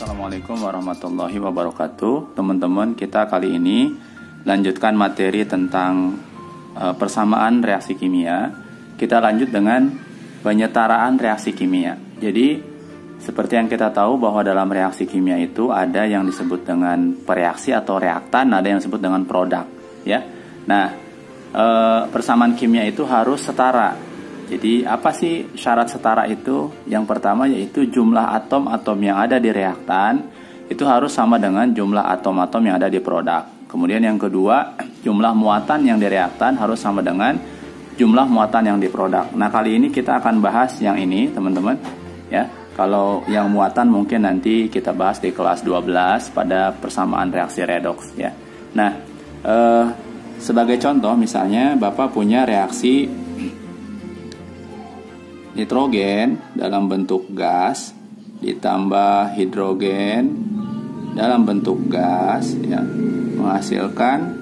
Assalamualaikum warahmatullahi wabarakatuh. Teman-teman, kita kali ini lanjutkan materi tentang persamaan reaksi kimia. Kita lanjut dengan penyetaraan reaksi kimia. Jadi, seperti yang kita tahu bahwa dalam reaksi kimia itu ada yang disebut dengan pereaksi atau reaktan, ada yang disebut dengan produk, ya. Nah, persamaan kimia itu harus setara. Jadi apa sih syarat setara itu? Yang pertama yaitu jumlah atom-atom yang ada di reaktan itu harus sama dengan jumlah atom-atom yang ada di produk. Kemudian yang kedua, jumlah muatan yang di reaktan harus sama dengan jumlah muatan yang di produk. Nah, kali ini kita akan bahas yang ini, teman-teman, ya. Kalau yang muatan mungkin nanti kita bahas di kelas 12 pada persamaan reaksi redoks, ya. Nah, sebagai contoh misalnya Bapak punya reaksi nitrogen dalam bentuk gas ditambah hidrogen dalam bentuk gas, ya, menghasilkan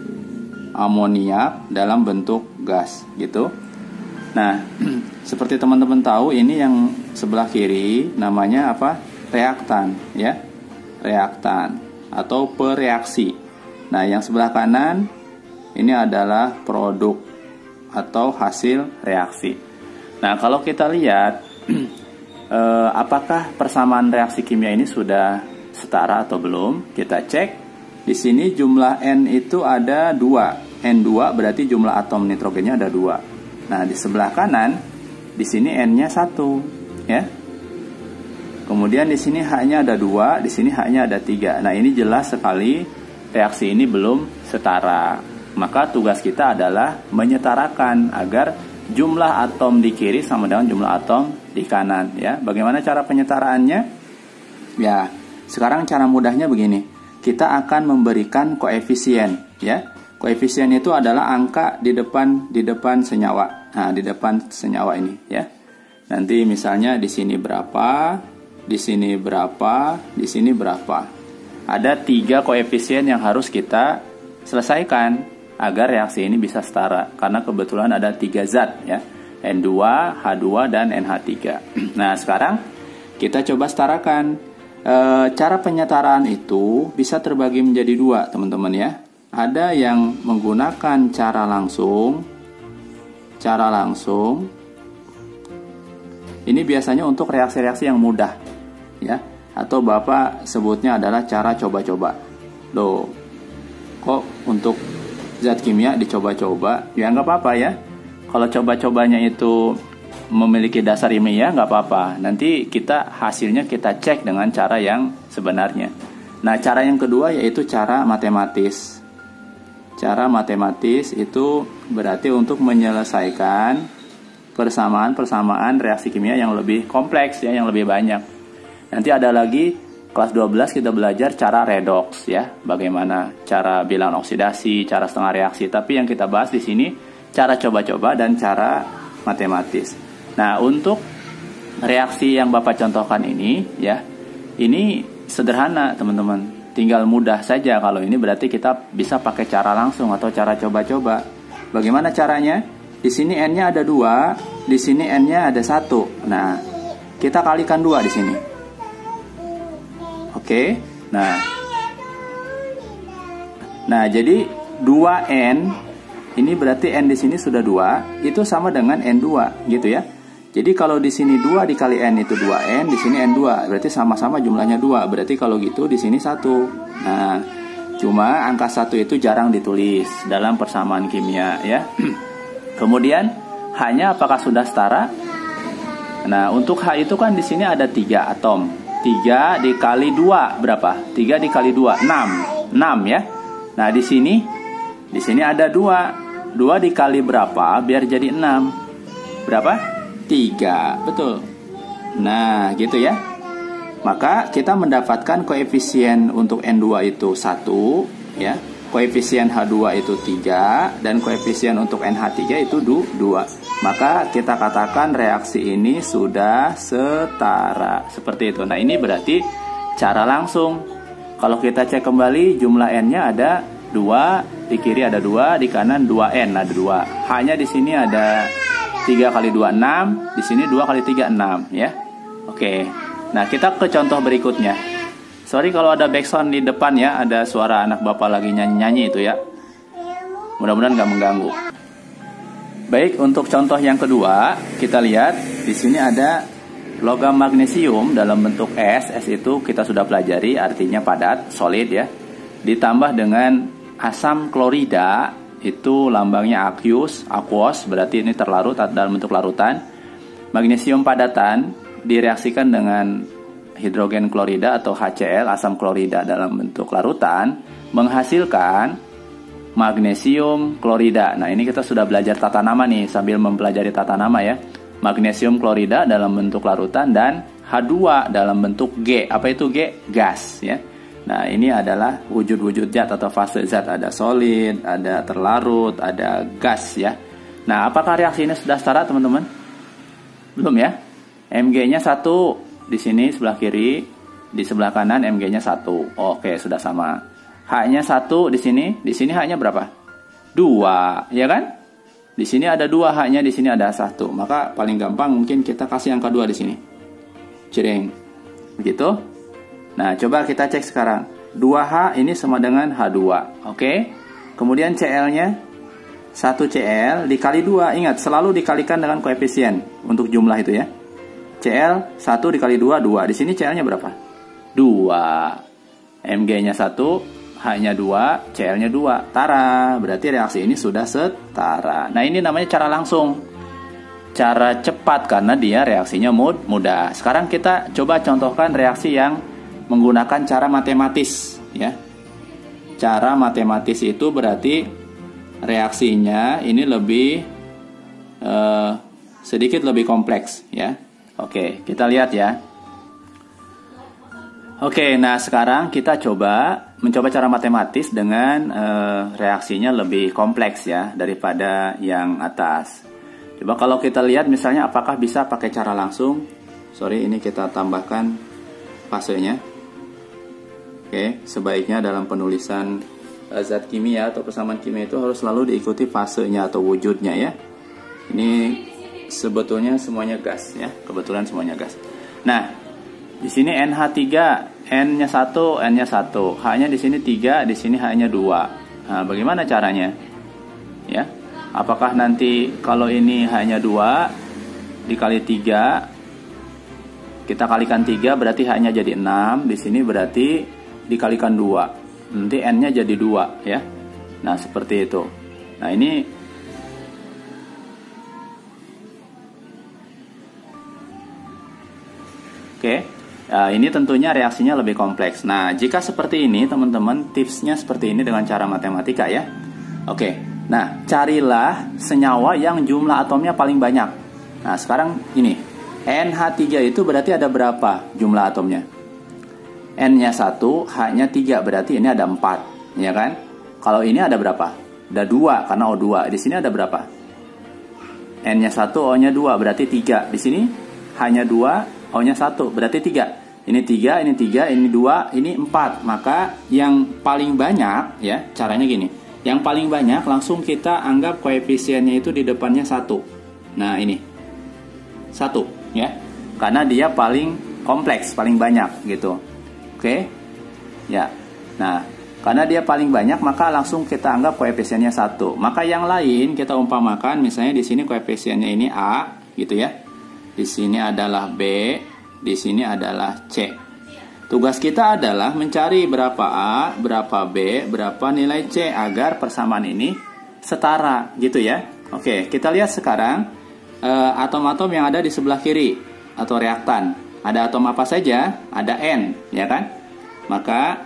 amoniak dalam bentuk gas, gitu. Nah, seperti teman-teman tahu, ini yang sebelah kiri namanya apa? Reaktan, ya, reaktan atau pereaksi. Nah, yang sebelah kanan ini adalah produk atau hasil reaksi. Nah, kalau kita lihat apakah persamaan reaksi kimia ini sudah setara atau belum? Kita cek. Di sini jumlah N itu ada 2. N2 berarti jumlah atom nitrogennya ada 2. Nah, di sebelah kanan di sini N-nya 1, ya. Kemudian di sini H-nya ada 2, di sini H-nya ada 3. Nah, ini jelas sekali reaksi ini belum setara. Maka tugas kita adalah menyetarakan agar jumlah atom di kiri sama dengan jumlah atom di kanan, ya. Bagaimana cara penyetaraannya? Ya, sekarang cara mudahnya begini. Kita akan memberikan koefisien, ya. Koefisien itu adalah angka di depan senyawa. Nah, di depan senyawa ini, ya. Nanti misalnya di sini berapa, di sini berapa, di sini berapa. Ada 3 koefisien yang harus kita selesaikan agar reaksi ini bisa setara, karena kebetulan ada 3 zat, ya, N2, H2, dan NH3. Nah, sekarang kita coba setarakan. Cara penyetaraan itu bisa terbagi menjadi 2, teman-teman, ya. Ada yang menggunakan cara langsung. Ini biasanya untuk reaksi-reaksi yang mudah, ya, atau Bapak sebutnya adalah cara coba-coba. Loh, kok untuk zat kimia dicoba-coba? Ya nggak apa-apa, ya. Kalau coba-cobanya itu memiliki dasar ilmiah nggak apa-apa. Nanti hasilnya kita cek dengan cara yang sebenarnya. Nah, cara yang kedua yaitu cara matematis. Cara matematis itu berarti untuk menyelesaikan persamaan reaksi kimia yang lebih kompleks, ya, yang lebih banyak. Nanti ada lagi kelas 12 kita belajar cara redoks, ya, bagaimana cara bilangan oksidasi, cara setengah reaksi. Tapi yang kita bahas di sini cara coba-coba dan cara matematis. Nah, untuk reaksi yang Bapak contohkan ini, ya, ini sederhana, teman-teman. Tinggal mudah saja. Kalau ini berarti kita bisa pakai cara langsung atau cara coba-coba. Bagaimana caranya? Di sini N-nya ada 2, di sini N-nya ada 1. Nah, kita kalikan 2 di sini. Oke, nah jadi 2N ini berarti N di sini sudah 2, itu sama dengan N2, gitu, ya. Jadi kalau di sini 2 dikali N itu 2N, di sini N2, berarti sama-sama jumlahnya 2. Berarti kalau gitu di sini 1. Nah, cuma angka 1 itu jarang ditulis dalam persamaan kimia, ya. Kemudian H-nya apakah sudah setara? Nah, untuk H itu kan di sini ada 3 atom. 3 dikali 2 berapa? 3 dikali 2, 6, ya. Nah, di sini ada 2. 2 dikali berapa biar jadi 6? Berapa? 3, betul. Nah, gitu, ya. Maka kita mendapatkan koefisien untuk N2 itu 1, ya. Koefisien H2 itu 3 dan koefisien untuk NH3 itu 2. Maka kita katakan reaksi ini sudah setara. Seperti itu. Nah, ini berarti cara langsung. Kalau kita cek kembali, jumlah N-nya ada 2, di kiri ada 2, di kanan 2N ada 2. H-nya di sini ada 3 kali 2, 6. Di sini 2 kali 3, 6, ya. Oke. Nah, kita ke contoh berikutnya. Sorry kalau ada backsound di depan ya, ada suara anak bapak lagi nyanyi-nyanyi itu ya. Mudah-mudahan nggak mengganggu. Baik, untuk contoh yang kedua, kita lihat di sini ada logam magnesium dalam bentuk es. Es itu kita sudah pelajari, artinya padat, solid ya. Ditambah dengan asam klorida, itu lambangnya aqueous, berarti ini terlarut dalam bentuk larutan. Magnesium padatan direaksikan dengan hidrogen klorida atau HCl, asam klorida dalam bentuk larutan, menghasilkan magnesium klorida. Nah, ini kita sudah belajar tata nama nih, sambil mempelajari tata nama ya. Magnesium klorida dalam bentuk larutan dan H2 dalam bentuk G. Apa itu G? Gas ya. Nah, ini adalah wujud-wujud zat atau fase zat. Ada solid, ada terlarut, ada gas ya. Nah, apakah reaksi ini sudah setara teman-teman? Belum ya? Mg-nya 1 di sini sebelah kiri, di sebelah kanan Mg-nya 1. Oke, sudah sama. H-nya 1 di sini H-nya berapa? 2, ya kan? Di sini ada 2 H-nya, di sini ada 1. Maka paling gampang mungkin kita kasih angka 2 di sini. Cireng. Begitu? Nah, coba kita cek sekarang. 2H ini sama dengan H2. Oke? Kemudian Cl-nya 1 Cl dikali 2. Ingat, selalu dikalikan dengan koefisien untuk jumlah itu ya. Cl 1 dikali 2, 2. Di sini Cl-nya berapa? 2. Mg-nya 1, H-nya 2, Cl-nya 2. Tara, berarti reaksi ini sudah setara. Nah, ini namanya cara langsung. Cara cepat karena dia reaksinya mudah. Sekarang kita coba contohkan reaksi yang menggunakan cara matematis ya. Cara matematis itu berarti reaksinya ini lebih sedikit lebih kompleks ya. Oke, kita lihat ya. Oke, nah sekarang kita mencoba cara matematis dengan reaksinya lebih kompleks ya daripada yang atas. Coba kalau kita lihat misalnya apakah bisa pakai cara langsung. Sorry, ini kita tambahkan fasenya. Oke, sebaiknya dalam penulisan zat kimia atau persamaan kimia itu harus selalu diikuti fasenya atau wujudnya ya. Ini sebetulnya semuanya gas ya, kebetulan semuanya gas. Nah, di sini NH3, N-nya 1, N-nya 1, H-nya di sini 3, di sini H-nya 2. Nah, bagaimana caranya? Ya. Apakah nanti kalau ini H-nya 2 dikali 3, kita kalikan 3 berarti H-nya jadi 6, di sini berarti dikalikan 2. Nanti N-nya jadi 2 ya. Nah, seperti itu. Nah, ini oke, nah, ini tentunya reaksinya lebih kompleks. Nah, jika seperti ini, teman-teman, tipsnya seperti ini dengan cara matematika ya. Oke, nah, carilah senyawa yang jumlah atomnya paling banyak. Nah, sekarang ini, NH3 itu berarti ada berapa jumlah atomnya? N-nya 1, H-nya 3, berarti ini ada 4, ya kan? Kalau ini ada berapa? Ada 2, karena O2. Di sini ada berapa? N-nya 1, O-nya 2, berarti 3. Di sini H-nya 2, O-nya 1, berarti 3. Ini 3, ini 3, ini 2, ini 4. Maka yang paling banyak ya, caranya gini. Yang paling banyak langsung kita anggap koefisiennya itu di depannya 1. Nah, ini 1 ya. Karena dia paling kompleks, paling banyak gitu. Oke. Ya. Nah, karena dia paling banyak maka langsung kita anggap koefisiennya 1. Maka yang lain kita umpamakan misalnya di sini koefisiennya ini A gitu ya. Di sini adalah B, di sini adalah C. Tugas kita adalah mencari berapa A, berapa B, berapa nilai C agar persamaan ini setara gitu ya. Oke, kita lihat sekarang atom-atom yang ada di sebelah kiri atau reaktan. Ada atom apa saja? Ada N, ya kan? Maka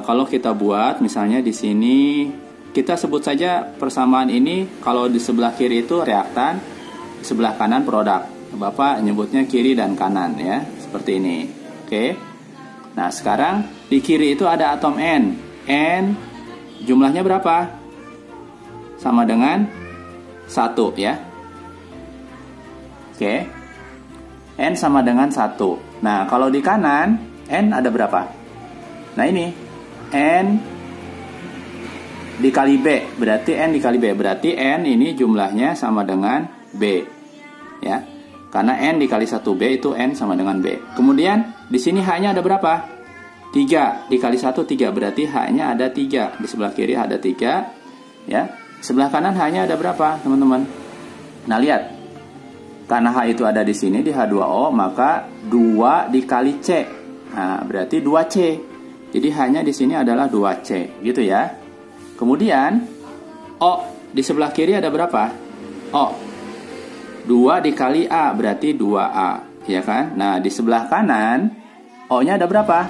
kalau kita buat misalnya di sini kita sebut saja persamaan ini kalau di sebelah kiri itu reaktan, di sebelah kanan produk. Bapak nyebutnya kiri dan kanan ya, seperti ini. Oke. Nah, sekarang di kiri itu ada atom N. N jumlahnya berapa? Sama dengan 1 ya. Oke. N sama dengan 1. Nah, kalau di kanan N ada berapa? Nah, ini N dikali B, berarti N dikali B, berarti N ini jumlahnya sama dengan B ya. Karena N dikali 1B itu N sama dengan B. Kemudian di sini H-nya ada berapa? 3 dikali 1 3, berarti H-nya ada 3. Di sebelah kiri ada 3 ya. Sebelah kanan H-nya ada berapa teman-teman? Nah lihat, karena H itu ada di sini di H2O, maka 2 dikali C. Nah, berarti 2C. Jadi H-nya di sini adalah 2C, gitu ya. Kemudian O di sebelah kiri ada berapa? O. 2 dikali A berarti 2A, ya kan? Nah, di sebelah kanan O-nya ada berapa?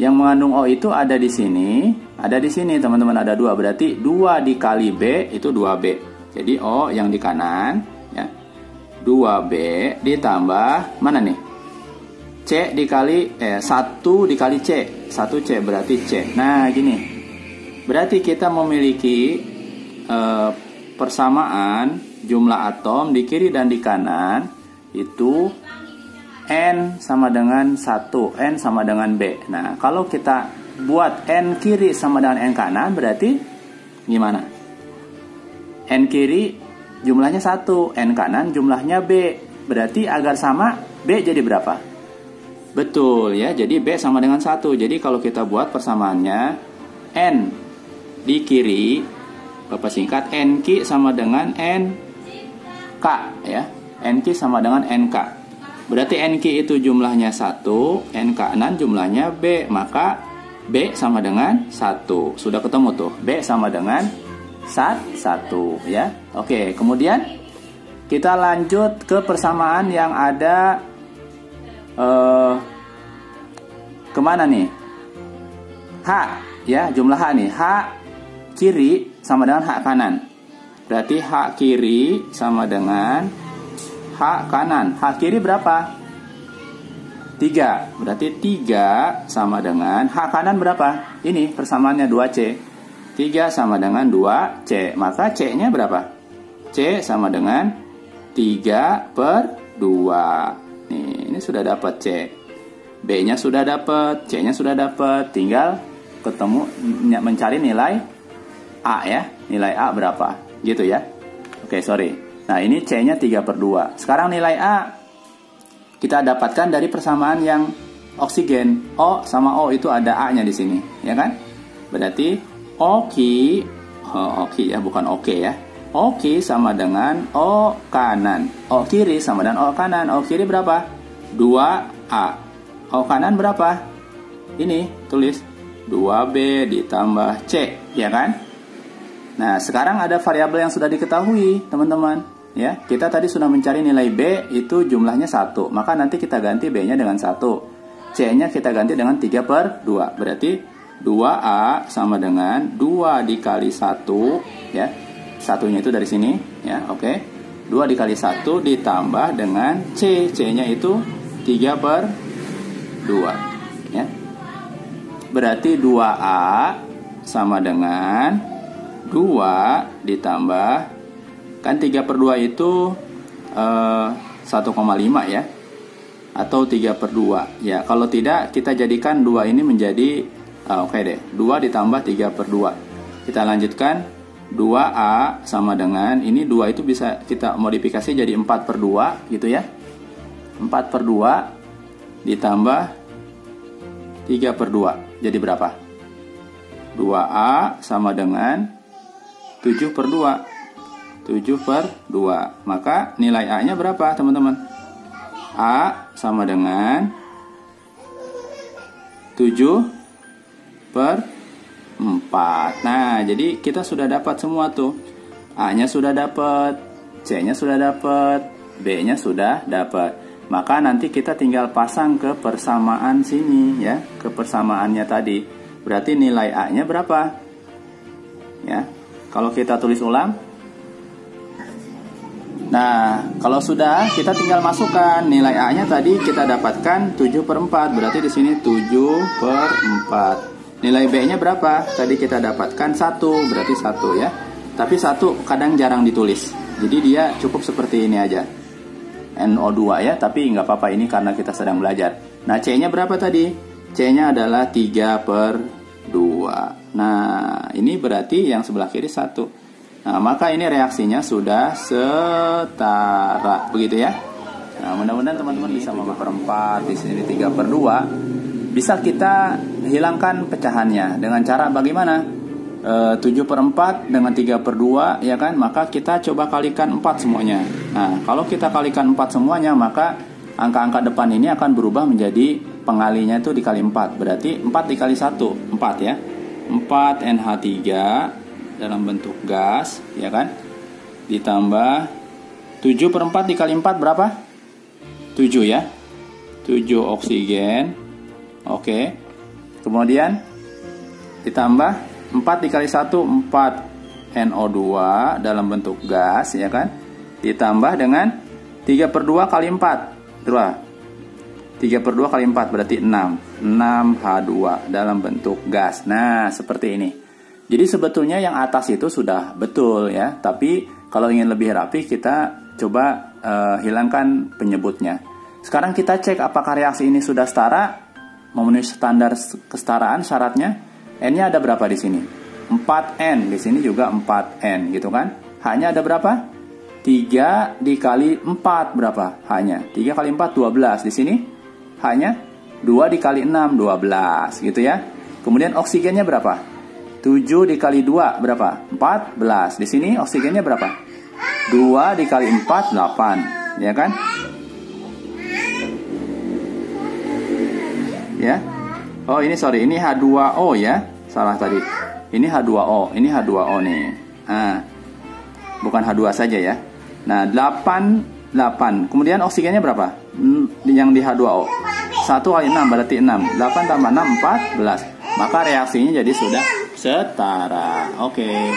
Yang mengandung O itu ada di sini, teman-teman, ada 2, berarti 2 dikali B itu 2B. Jadi O yang di kanan ya. 2B ditambah mana nih? C dikali 1 dikali C. 1C berarti C. Nah, gini. Berarti kita memiliki persamaan jumlah atom di kiri dan di kanan itu N sama dengan 1, N sama dengan B. Nah, kalau kita buat N kiri sama dengan N kanan, berarti gimana? N kiri jumlahnya 1, N kanan jumlahnya B. Berarti agar sama, B jadi berapa? Betul ya, jadi B sama dengan 1. Jadi kalau kita buat persamaannya, N di kiri, Bapak singkat, NQ sama dengan NK ya. NQ sama dengan NK. Berarti NQ itu jumlahnya 1, N kanan jumlahnya B, maka B sama dengan 1. Sudah ketemu tuh, B sama dengan 1 ya. Oke, kemudian kita lanjut ke persamaan yang ada kemana nih? H ya, jumlah H nih. H kiri sama dengan H kanan. Berarti H kiri sama dengan H kanan. H kiri berapa? 3. Berarti 3 sama dengan H kanan berapa? Ini persamaannya 2C. 3 sama dengan 2C. Maka C-nya berapa? C sama dengan 3/2. Ini sudah dapat C. B-nya sudah dapat, C-nya sudah dapat. Tinggal ketemu mencari nilai A ya. Nilai A berapa? Gitu ya. Oke, sorry. Nah, ini C-nya 3/2. Sekarang nilai A kita dapatkan dari persamaan yang oksigen. O sama O itu ada A-nya di sini, ya kan? Berarti OQ ya, bukan oke ya. OQ sama dengan O kanan. O kiri sama dengan O kanan. O kiri berapa? 2A. O kanan berapa? Ini, tulis 2B ditambah C, ya kan? Nah, sekarang ada variabel yang sudah diketahui, teman-teman. Ya, kita tadi sudah mencari nilai B itu jumlahnya 1. Maka nanti kita ganti B-nya dengan 1. C-nya kita ganti dengan 3/2. Berarti 2A sama dengan 2 dikali 1, ya. Satunya itu dari sini, ya, oke. 2 dikali 1 ditambah dengan C. C-nya itu 3/2, ya. Berarti 2A sama dengan 2 ditambah, kan 3/2 itu 1,5 ya. Atau 3/2. Ya, kalau tidak kita jadikan 2 ini menjadi oke deh, 2 ditambah 3/2. Kita lanjutkan. 2A sama dengan, ini 2 itu bisa kita modifikasi jadi 4/2 gitu ya. 4/2 ditambah 3/2. Jadi berapa? 2A sama dengan 7/2. 7/2. Maka nilai A-nya berapa, teman-teman? A sama dengan 7/4. Nah, jadi kita sudah dapat semua tuh. A-nya sudah dapat, C-nya sudah dapat, B-nya sudah dapat. Maka nanti kita tinggal pasang ke persamaan sini ya, ke persamaannya tadi. Berarti nilai A-nya berapa? Ya. Kalau kita tulis ulang. Nah, kalau sudah kita tinggal masukkan nilai A-nya tadi kita dapatkan 7/4. Berarti di sini 7/4. Nilai B-nya berapa? Tadi kita dapatkan 1, berarti 1 ya. Tapi 1 kadang jarang ditulis. Jadi dia cukup seperti ini aja. NO2 ya, tapi nggak apa-apa, ini karena kita sedang belajar. Nah, C-nya berapa tadi? C-nya adalah 3/2. Nah, ini berarti yang sebelah kiri 1. Nah, maka ini reaksinya sudah setara. Begitu ya. Nah, mudah-mudahan teman-teman bisa memahami 4, di sini 3/2. bisa kita hilangkan pecahannya dengan cara bagaimana? 7/4 dengan 3/2 ya kan, maka kita coba kalikan 4 semuanya. Nah, kalau kita kalikan 4 semuanya, maka angka-angka depan ini akan berubah menjadi pengalinya itu dikali 4. Berarti 4 dikali 1, 4 ya. 4 NH3 dalam bentuk gas ya kan, ditambah 7/4 dikali 4 berapa? 7 ya. 7 oksigen. Oke. Kemudian ditambah 4 dikali 1, 4 NO2 dalam bentuk gas ya kan, ditambah dengan 3/2 kali 4 berapa? 3/2 kali 4 berarti 6 H2 dalam bentuk gas. Nah, seperti ini. Jadi sebetulnya yang atas itu sudah betul ya, tapi kalau ingin lebih rapi kita coba hilangkan penyebutnya. Sekarang kita cek apakah reaksi ini sudah setara, memenuhi standar kesetaraan syaratnya. N-nya ada berapa di sini? 4N, di sini juga 4N gitu kan. H-nya ada berapa? 3 dikali 4 berapa? H-nya 3 kali 4 12. Di sini H-nya 2 dikali 6 12 gitu ya. Kemudian oksigennya berapa? 7 dikali 2 berapa? 14. Di sini oksigennya berapa? 2 dikali 4 8 ya kan? Ya. Oh, ini sorry, ini H2O ya. Salah tadi. Ini H2O, ini H2O nih. Nah, bukan H2 saja ya. Nah, 8. Kemudian oksigennya berapa? Yang di H2O. 1 kali 6 berarti 6. 8 tambah 6 14. Maka reaksinya jadi sudah setara. Oke.